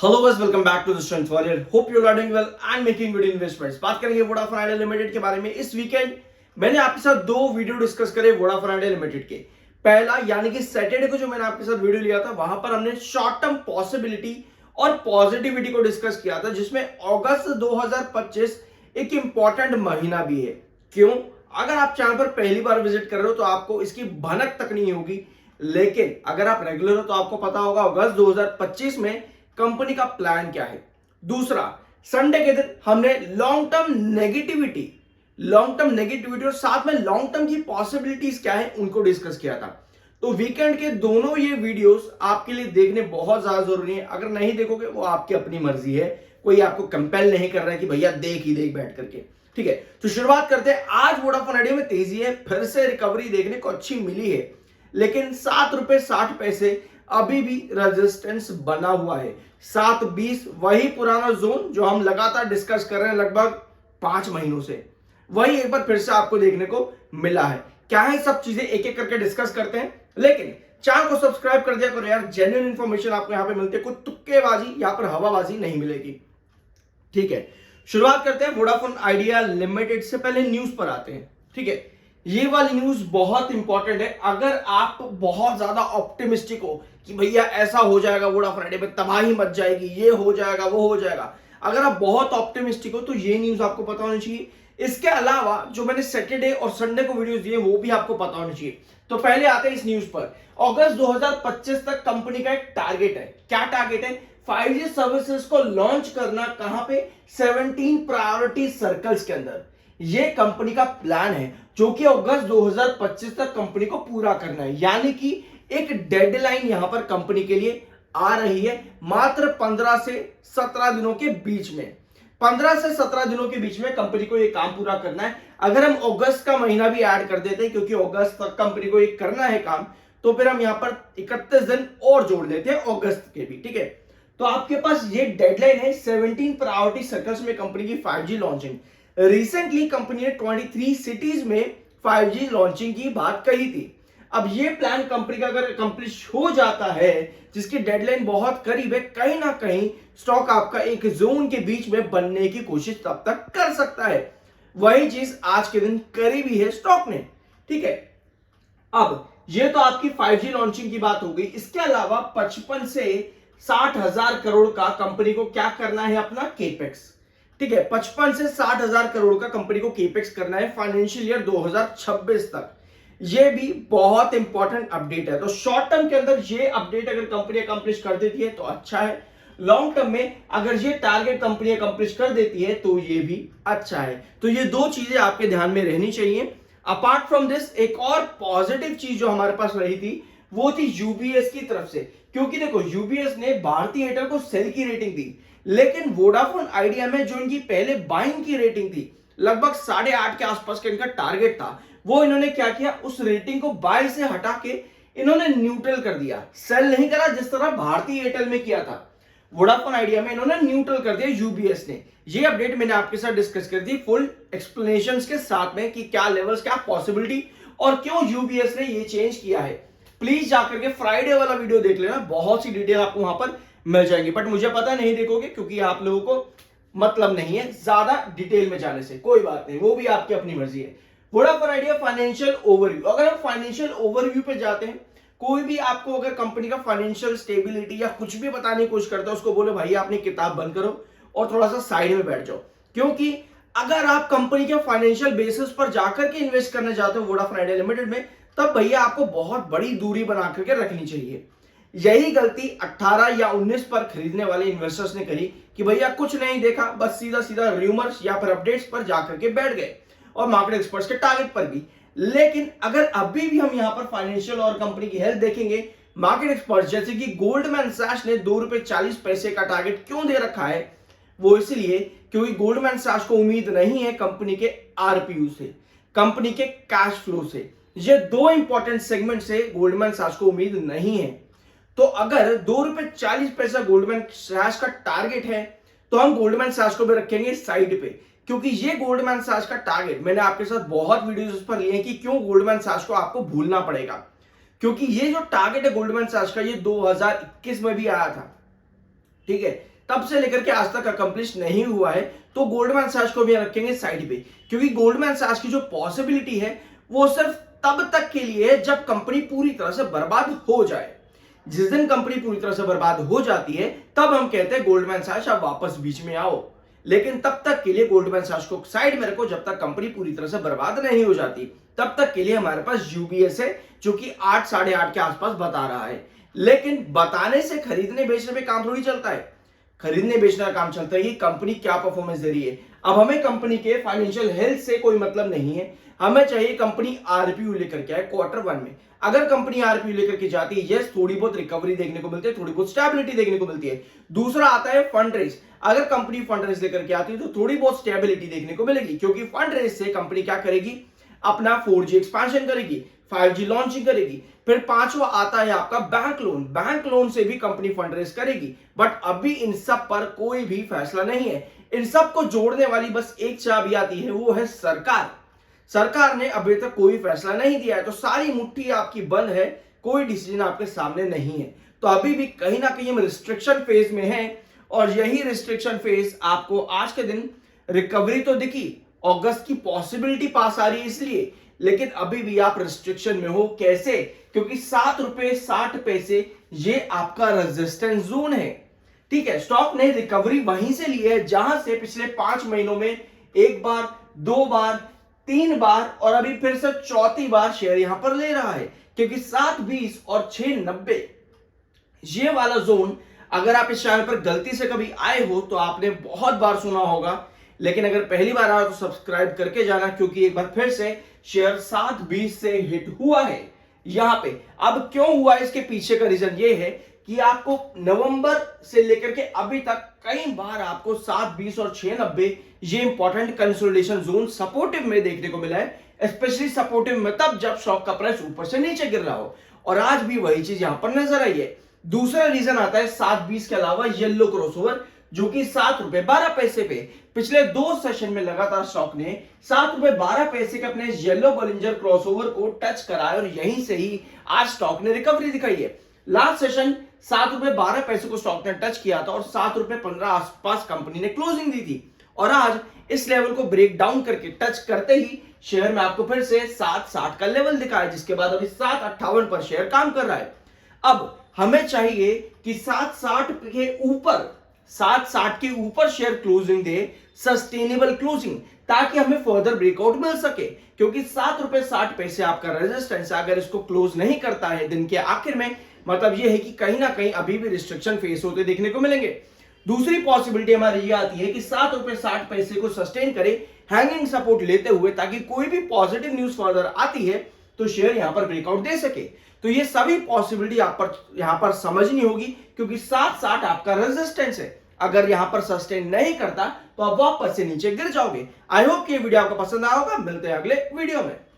Hello guys, welcome back to the strength warrior. Hope you are doing well and making good investments. बात करेंगे Vodafone idea limited के बारे में। इस weekend मैंने आपके साथ दो वीडियो डिस्कस करे वोडाफोन आइडिया लिमिटेड के। पहला यानी कि सैटरडे को जो मैंने आपके साथ वीडियो लिया था, वहां पर हमने शॉर्ट टर्म पॉसिबिलिटी और पॉजिटिविटी को डिस्कस किया था, जिसमें अगस्त 2025 एक इंपॉर्टेंट महीना भी है। क्यों? अगर आप चैनल पर पहली बार विजिट कर रहे हो तो आपको इसकी भनक तक नहीं होगी, लेकिन अगर आप रेगुलर हो तो आपको पता होगा अगस्त 2025 में कंपनी का प्लान क्या है। दूसरा, संडे के दिन हमने लॉन्ग टर्म नेगेटिविटी और साथ में लॉन्ग टर्म की पॉसिबिलिटीज क्या है उनको डिस्कस किया था। तो वीकेंड के दोनों ये वीडियोस आपके लिए देखने बहुत ज्यादा जरूरी है। अगर नहीं देखोगे वो आपकी अपनी मर्जी है, कोई आपको कंपेल नहीं कर रहा है कि भैया देख ही देख बैठ करके। ठीक है, तो शुरुआत करते हैं। आज वोडाफोन आइडिया में तेजी है, फिर से रिकवरी देखने को अच्छी मिली है, लेकिन ₹7.60 अभी भी रेजिस्टेंस बना हुआ है। 7.20 वही पुराना जोन जो हम लगातार डिस्कस कर रहे हैं लगभग 5 महीनों से, वही एक बार फिर से आपको देखने को मिला है। क्या है सब चीजें एक एक करके डिस्कस करते हैं, लेकिन चैनल को सब्सक्राइब कर दिया करो यार। जेन्युइन इंफॉर्मेशन आपको यहां पे मिलती है, कोई तुक्केबाजी यहां पर हवाबाजी नहीं मिलेगी। ठीक है, शुरुआत करते हैं वोडाफोन आइडिया लिमिटेड से। पहले न्यूज पर आते हैं। ठीक है, ये वाली न्यूज बहुत इंपॉर्टेंट है। अगर आप बहुत ज्यादा ऑप्टिमिस्टिक हो कि भैया ऐसा हो जाएगा, वोडाफोन आइडिया में तबाही मच जाएगी, ये हो जाएगा वो हो जाएगा, अगर आप बहुत ऑप्टिमिस्टिक हो तो ये न्यूज आपको पता होनी चाहिए। इसके अलावा जो मैंने सैटरडे और संडे को वीडियोस दिए वो भी आपको पता होनी चाहिए। तो पहले आते हैं इस न्यूज पर। अगस्त 2025 तक कंपनी का एक टारगेट है। क्या टारगेट है? 5G सर्विसेज को लॉन्च करना। कहां पे? 17 प्रायोरिटी सर्कल्स के अंदर। ये कंपनी का प्लान है जो कि अगस्त 2025 तक कंपनी को पूरा करना है। यानी कि एक डेडलाइन यहां पर कंपनी के लिए आ रही है, मात्र 15 से 17 दिनों के बीच में। 15 से 17 दिनों के बीच में कंपनी को यह काम पूरा करना है। अगर हम अगस्त का महीना भी ऐड कर देते हैं, क्योंकि अगस्त तक कंपनी को ये करना है काम, तो फिर हम यहां पर 31 दिन और जोड़ लेते हैं अगस्त के भी। ठीक है, तो आपके पास ये डेडलाइन है 17 प्रायोरिटी सर्कल्स में कंपनी की 5G लॉन्चिंग। रिसेंटली कंपनी ने 23 सिटीज में 5G लॉन्चिंग की बात कही थी। अब ये प्लान कंपनी का अगर कंप्लीट हो जाता है, जिसकी डेडलाइन बहुत करीब है, कहीं ना कहीं स्टॉक आपका एक जोन के बीच में बनने की कोशिश तब तक कर सकता है। वही चीज आज के दिन करी भी है स्टॉक ने। ठीक है, अब ये तो आपकी 5G लॉन्चिंग की बात हो गई। इसके अलावा 55 से 60 हजार करोड़ का कंपनी को क्या करना है? अपना केपेक्स। ठीक है, 55 से 60 हजार करोड़ का कंपनी को केपेक्स करना है फाइनेंशियल ईयर 2026 तक। ये भी बहुत इंपॉर्टेंट अपडेट है। तो शॉर्ट टर्म के अंदर ये अपडेट अगर कंपनी अकम्प्लिश कर देती है तो अच्छा है। लॉन्ग टर्म में अगर ये टारगेट कंपनी अकम्प्लिश कर देती है तो ये भी अच्छा है। तो ये दो चीजें आपके ध्यान में रहनी चाहिए। अपार्ट फ्रॉम दिस, एक और पॉजिटिव चीज जो हमारे पास रही थी वो थी यूबीएस की तरफ से। क्योंकि देखो, यूबीएस ने भारती एयरटेल को सेल की रेटिंग दी, लेकिन वोडाफोन आइडिया में जो इनकी पहले बाइंग की रेटिंग थी, लगभग 8.5 के आसपास का इनका टारगेट था, वो इन्होंने क्या किया, उस रेटिंग को बाय से हटा के इन्होंने न्यूट्रल कर दिया। सेल नहीं करा जिस तरह भारतीय एयरटेल में किया था, वोडाफोन आइडिया में इन्होंने न्यूट्रल कर दिया यूबीएस ने। ये अपडेट मैंने आपके साथ डिस्कस कर दी फुल एक्सप्लेनेशंस के साथ में कि क्या लेवल्स, क्या पॉसिबिलिटी और क्यों यूबीएस ने ये चेंज किया है। प्लीज जाकर के फ्राइडे वाला वीडियो देख लेना, बहुत सी डिटेल आपको वहां पर मिल जाएंगी। बट मुझे पता नहीं देखोगे, क्योंकि आप लोगों को मतलब नहीं है ज्यादा डिटेल में जाने से। कोई बात नहीं, वो भी आपकी अपनी मर्जी है। Vodafone idea financial overview. अगर हम फाइनेंशियल ओवरव्यू पे जाते हैं, कोई भी आपको अगर कंपनी का फाइनेंशियल स्टेबिलिटी या कुछ भी बताने की कोशिश करता है, उसको बोले भाई अपनी किताब बंद करो और थोड़ा सा साइड में बैठ जाओ। क्योंकि अगर आप कंपनी के फाइनेंशियल बेसिस पर जाकर के इन्वेस्ट करना चाहते हो वोडाफोन आइडिया लिमिटेड में, तब भैया आपको बहुत बड़ी दूरी बना करके रखनी चाहिए। यही गलती 18 या 19 पर खरीदने वाले इन्वेस्टर्स ने करी कि भैया कुछ नहीं देखा, बस सीधा सीधा रूमर्स या फिर अपडेट्स पर जाकर के बैठ गए, और मार्केट एक्सपर्ट्स के टारगेट पर भी। लेकिन अगर अभी भी हम यहां पर फाइनेंशियल और कंपनी की हेल्थ देखेंगे, मार्केट एक्सपर्ट्स जैसे कि गोल्डमैन सैश ने ₹2.40 का टारगेट क्यों दे रखा है, वो इसलिए क्योंकि गोल्डमैन सैश को उम्मीद नहीं है कंपनी के आरपीयू से, कंपनी के कैश फ्लो से। ये दो इंपॉर्टेंट सेगमेंट से गोल्डमैन सैश को उम्मीद नहीं है। तो अगर ₹2.40 गोल्डमैन सैश का टारगेट है, तो हम गोल्डमैन सैश को भी रखेंगे साइड पे, क्योंकि ये गोल्डमैन सैश का टारगेट मैंने आपके साथ बहुत वीडियोस पर लिए हैं कि क्यों गोल्डमैन सैश को आपको भूलना पड़ेगा। क्योंकि ये जो टारगेट है गोल्डमैन सैश का, ये 2021 में भी आया था। ठीक है, तब से लेकर के आज तक अकम्प्लिश नहीं हुआ है, तो गोल्डमैन सैक्स को भी रखेंगे साइड पे, क्योंकि गोल्डमैन सैक्स की जो पॉसिबिलिटी है वो सिर्फ तब तक के लिए है जब कंपनी पूरी तरह से बर्बाद हो जाए। जिस दिन कंपनी पूरी तरह से बर्बाद हो जाती है तब हम कहते हैं गोल्डमैन सैक्स आप वापस बीच में आओ, लेकिन तब तक के लिए गोल्डमैन सैक्स को साइड में रखो जब तक कंपनी पूरी तरह से बर्बाद नहीं हो जाती। तब तक के लिए हमारे पास यूबीएस है जो कि 8 साढ़े 8 के आसपास बता रहा है, लेकिन बताने से खरीदने बेचने पे काम थोड़ी चलता है। खरीदने बेचने का काम चलता है कि कंपनी क्या परफॉर्मेंस दे रही है। अब हमें कंपनी के फाइनेंशियल हेल्थ से कोई मतलब नहीं है, हमें चाहिए कंपनी आरपीयू लेकर के आए क्वार्टर वन में। अगर कंपनी आरपीयू लेकर के जाती है, यस थोड़ी बहुत रिकवरी देखने को मिलती है, थोड़ी बहुत स्टेबिलिटी देखने को मिलती है। दूसरा आता है फंड रेज। अगर कंपनी फंड रेज लेकर के आती है तो थोड़ी बहुत स्टेबिलिटी देखने को मिलेगी, क्योंकि फंड रेज से कंपनी क्या करेगी, अपना 4G एक्सपेंशन करेगी, 5G लॉन्चिंग करेगी। फिर पांचवा आता है आपका बैंक लोन। बैंक लोन से भी कंपनी फंड रेज करेगी, बट अभी इन सब पर कोई भी फैसला नहीं है। इन सब को जोड़ने वाली बस एक चाबी आती है, वो है सरकार। सरकार ने अभी तक कोई फैसला नहीं दिया है, तो सारी मुट्ठी आपकी बंद है, कोई डिसीजन आपके सामने नहीं है। तो अभी भी कहीं ना कहीं हम रिस्ट्रिक्शन फेज में हैं, और यही रिस्ट्रिक्शन फेज आपको आज के दिन रिकवरी तो दिखी, अगस्त की पॉसिबिलिटी पास आ रही है इसलिए, लेकिन अभी भी आप रिस्ट्रिक्शन में हो। कैसे? क्योंकि 7 रुपए 60 पैसे ये आपका रेजिस्टेंस जोन है। ठीक है, स्टॉक ने रिकवरी वहीं से ली है जहां से पिछले 5 महीनों में एक बार, 2 बार, 3 बार और अभी फिर से चौथी बार शेयर यहां पर ले रहा है, क्योंकि 7.20 और 6.90 ये वाला जोन, अगर आप इस चैनल पर गलती से कभी आए हो तो आपने बहुत बार सुना होगा, लेकिन अगर पहली बार आया तो सब्सक्राइब करके जाना, क्योंकि एक बार फिर से शेयर 7.20 से हिट हुआ है यहां पे। अब क्यों हुआ, इसके पीछे का रीजन ये है कि आपको नवंबर से लेकर के अभी तक कई बार आपको 7.20 और 6.90 ये इंपॉर्टेंट कंसोलिडेशन जोन सपोर्टिव में देखने को मिला है। स्पेशली सपोर्टिव में तब जब स्टॉक का प्राइस ऊपर से नीचे गिर रहा हो, और आज भी वही चीज यहां पर नजर आई है। दूसरा रीजन आता है 7.20 के अलावा येलो क्रॉसओवर, जो कि 7 रुपए 12 पैसे पे पिछले 2 सेशन में लगातार स्टॉक ने 7 रुपए 12 पैसे के अपने येलो बॉलिंजर क्रॉसओवर को टच कराया, और यहीं से ही आज स्टॉक ने रिकवरी दिखाई है। लास्ट सेशन 7 रुपए 12 पैसे को स्टॉक ने टच किया था और 7 रुपए 15 आसपास कंपनी ने क्लोजिंग दी थी, और आज इस लेवल को ब्रेक डाउन करके टच करते ही शेयर में आपको फिर से 7.60 का लेवल दिखाया, जिसके बाद अभी 7.58 पर शेयर काम कर रहा है। अब हमें चाहिए कि 7.60 के ऊपर, 7.60 के ऊपर शेयर क्लोजिंग दे, सस्टेनेबल क्लोजिंग, ताकि हमें फर्दर ब्रेकआउट मिल सके, क्योंकि 7 रुपए 60 पैसे आपका रेजिस्टेंस, अगर इसको क्लोज नहीं करता है दिन के आखिर में, मतलब यह है कि कहीं ना कहीं अभी भी रिस्ट्रिक्शन फेस होते देखने को मिलेंगे। दूसरी पॉसिबिलिटी हमारी ये आती है कि 7 रुपए 60 पैसे को सस्टेन करे हैंगिंग सपोर्ट लेते हुए, ताकि कोई भी पॉजिटिव न्यूज फर्दर आती है तो शेयर यहां पर ब्रेकआउट दे सके। तो ये सभी पॉसिबिलिटी आप पर यहां पर समझनी होगी, क्योंकि 7.60 आपका रेजिस्टेंस है। अगर यहां पर सस्टेन नहीं करता तो आप वापस से नीचे गिर जाओगे। आई होप कि ये वीडियो आपको पसंद आया होगा। मिलते हैं अगले वीडियो में।